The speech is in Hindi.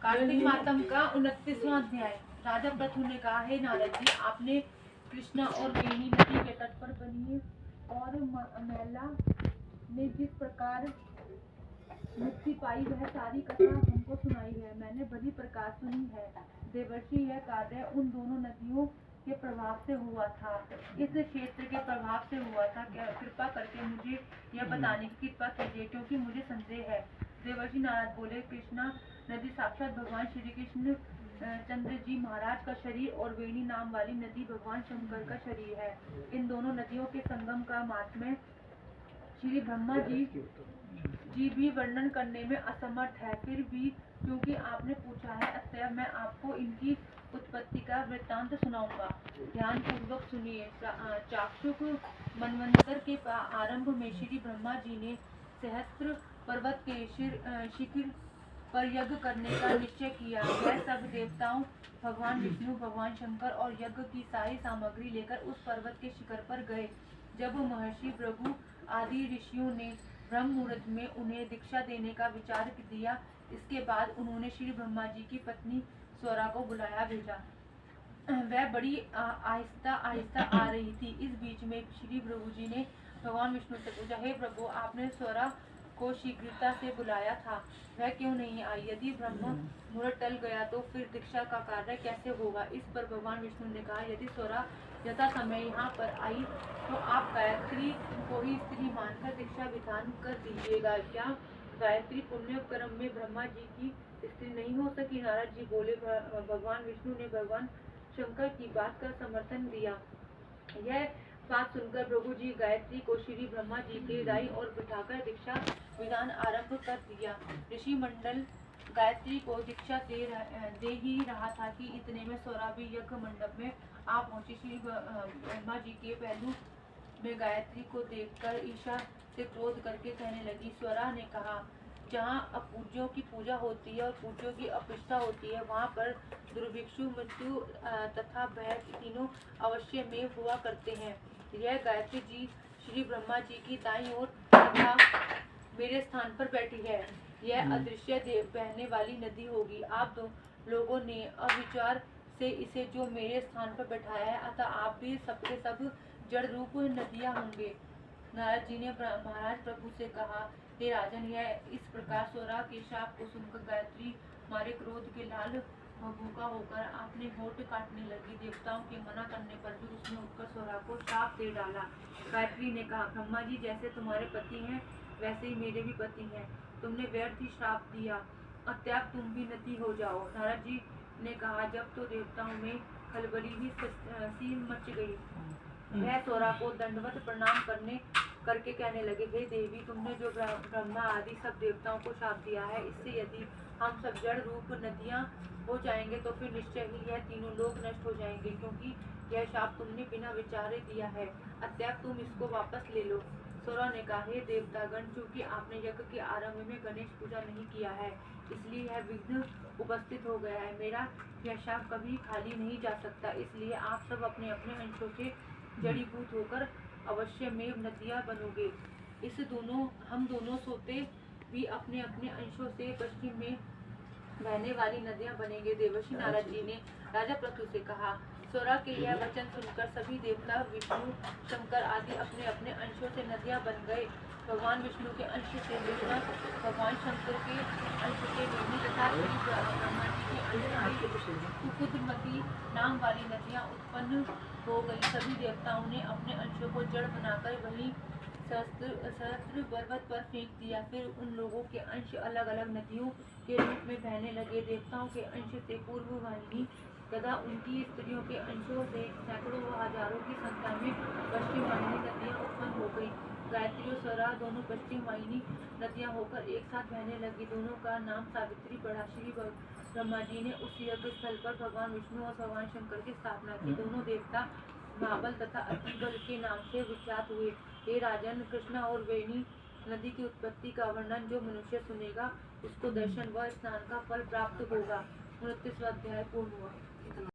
कार्तिक मातम का 29वां अध्याय। राजा पृथु ने कहा, हे नारद जी, आपने कृष्णा और वेणी नदी के तट पर बनी और मैला ने जिस प्रकार मुक्ति पाई वह सारी कथा हमको सुनाई है। मैंने बड़ी प्रकार सुनी है। देवर्षि, यह कार्य उन दोनों नदियों के प्रभाव से हुआ था, इस क्षेत्र के प्रभाव से हुआ था। कृपा करके मुझे यह बताने की कृपा कीजिए, क्योंकि मुझे संदेह है। देवर्षि नारद बोले, कृष्णा नदी साक्षात भगवान श्री कृष्ण चंद्र जी महाराज का शरीर और वेणी नाम वाली नदी भगवान शंकर का शरीर है। इन दोनों नदियों के संगम का महात्म्य श्री ब्रह्मा जी भी वर्णन करने में असमर्थ है। फिर भी क्योंकि आपने पूछा है, अतएव मैं आपको इनकी उत्पत्ति का वृत्तांत सुनाऊंगा। ध्यान पूर्वक सुनिए। चाक्षुष मनवंतर के आरंभ में श्री ब्रह्मा जी ने सहस्त्र पर्वत के शिखर पर यज्ञ करने का निश्चय किया। यह सब देवताओं, भगवान विष्णु, भगवान शंकर और यज्ञ की सारी सामग्री लेकर उस पर्वत के शिखर पर गए। जब महर्षि भृगु आदि ऋषियों ने ब्रह्म मुहूर्त में उन्हें दीक्षा देने का विचार दिया, इसके बाद उन्होंने श्री ब्रह्मा जी की पत्नी स्वरा को बुलाया भेजा। वह बड़ी आहिस्ता आहिस्ता आ रही थी। इस बीच में श्री भृगु जी ने भगवान विष्णु से पूछा, हे प्रभु, आपने स्वरा को शीघ्रता से बुलाया था, वह क्यों नहीं आई? यदि ब्रह्म मुहूर्त टल गया तो फिर दीक्षा का कार्य कैसे होगा? इस पर भगवान विष्णु ने कहा, यदि स्वरा यथा समय यहाँ पर आई तो आप गायत्री को ही स्त्री मानकर दीक्षा विधान कर दीजिएगा। क्या गायत्री पुण्य कर्म में ब्रह्मा जी की स्त्री नहीं हो सकी? नारद जी बोले, भगवान विष्णु ने भगवान शंकर की बात का समर्थन दिया। यह बात सुनकर भृगु जी गायत्री को श्री ब्रह्मा जी के दाईं ओर बिठाकर दीक्षा विधान आरंभ कर दिया। ऋषि मंडल गायत्री को दीक्षा दे ही रहा था कि इतने में स्वरा भी यज्ञ मंडप में आ पहुंची। श्री ब्रह्मा जी के पहलू में गायत्री को देखकर ईशा से क्रोध करके कहने लगी। स्वरा ने कहा, जहाँ अपूज्यों की पूजा होती है और पूज्यों की अप्रतिष्ठा होती है, वहाँ पर दुर्भिक्षु, मृत्यु तथा भय तीनों अवश्य में हुआ करते हैं। यह गायत्री जी श्री ब्रह्मा जी की दाईं ओर तथा मेरे स्थान पर बैठी है। यह अदृश्य बहने वाली नदी होगी। आप दो लोगों ने अविचार से इसे जो मेरे स्थान पर बैठाया है, अतः आप भी सबके सब जड़ रूप नदियां होंगे। नारद जी ने महाराज प्रभु से कहा, हे राजन, यह इस प्रकार स्वरा के शाप को सुनकर गायत्री मारे क्रोध के लाल भूखा होकर अपने होठ काटने लगी। देवताओं के मना करने पर भी उसने उठकर स्वरा को शाप दे डाला। गायत्री ने कहा, ब्रह्मा जी जैसे तुम्हारे पति हैं, वैसे ही मेरे भी पति हैं। तुमने व्यर्थ ही श्राप दिया, अतएव तुम भी नदी हो जाओ। नारद जी ने कहा, जब तो देवताओं में खलबली ही सी मच गई। वह स्वरा को दंडवत प्रणाम करके कहने लगे, हे देवी, तुमने जो ब्रह्मा आदि सब देवताओं को शाप दिया है, इससे यदि हम सब जड़ रूप नदियां हो जाएंगे तो फिर निश्चय ही यह तीनों लोग नष्ट हो जाएंगे, क्योंकि यह शाप तुमने बिना विचारे दिया है। अतएव तुम इसको वापस ले लो। स्वरा ने कहा, हे देवतागण, चूंकि आपने यज्ञ के आरंभ में गणेश पूजा नहीं किया है, इसलिए यह विघ्न उपस्थित हो गया है। मेरा यह शाप कभी खाली नहीं जा सकता, इसलिए आप सब अपने अपने अंशों से जड़ीभूत होकर अवश्य में नदियां बनोगे। हम दोनों सोते भी अपने अपने अंशों से पश्चिम में बहने वाली नदियां बनेंगे। देवर्षि नारद जी ने राजा पृथु से कहा। स्वरा के यह वचन सुनकर सभी देवता, विष्णु, शंकर आदि अपने अपने अंशों से नदियां बन गए। भगवान विष्णु के अंश से कृष्णा, भगवान शंकर के अंश से वेणी तथा श्री ब्रह्मा जी के अंश से कुकुदमती नाम वाली नदियां उत्पन्न हो गई। सभी देवताओं ने अपने अंशों को जड़ बनाकर वही सहस्त्र पर्वत पर फेंक दिया। फिर उन लोगों के अंश अलग अलग नदियों के रूप में बहने लगे। देवताओं के अंश से पूर्व वाहिनी तथा उनकी स्त्रियों के अंशों से सैकड़ों व हजारों की संख्या में पश्चिम वाहिनी नदियां उत्पन्न हो गई। गायत्री और स्वरा दोनों पश्चिम वाहिनी नदियां होकर एक साथ बहने लगी। दोनों का नाम सावित्री पड़ा। श्री ब्रह्मा जी ने उस यज्ञ स्थल पर भगवान विष्णु और भगवान शंकर की स्थापना की। दोनों देवता महाबल तथा अतिबल के नाम से विख्यात हुए। हे राजन, कृष्णा और वेणी नदी की उत्पत्ति का वर्णन जो मनुष्य सुनेगा, उसको दर्शन व स्नान का फल प्राप्त होगा। 29वां अध्याय पूर्ण हुआ।